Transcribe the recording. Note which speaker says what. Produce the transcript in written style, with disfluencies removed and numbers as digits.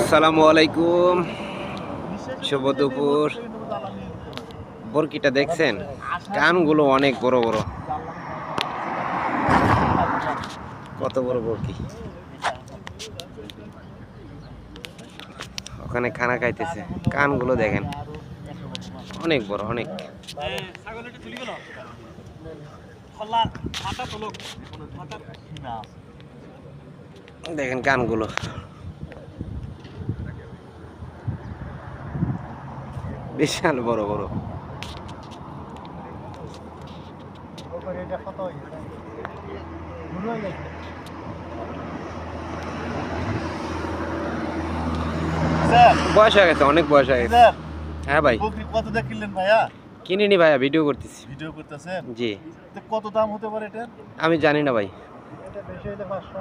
Speaker 1: আসসালামু আলাইকুম, শুভ দুপুর। বরকিটা দেখছেন? কানগুলো অনেক বড় বড়, কত বড় বরকি। ওখানে খানা খাইতেছে, কানগুলো দেখেন অনেক বড়, অনেক। দেখেন কানগুলো বিশাল বড় বড়। বয়স হয়ে গেছে, অনেক বয়স হয়ে গেছে। হ্যাঁ ভাই।
Speaker 2: কত দিয়ে কিনলেন ভাইয়া?
Speaker 1: কিনিনি ভাইয়া, ভিডিও করতেছি।
Speaker 2: ভিডিও করতেছেন?
Speaker 1: জি।
Speaker 2: কত দাম হতে পারে এটা?
Speaker 1: আমি জানি না ভাই।
Speaker 2: এটা বেশি হইলে 500।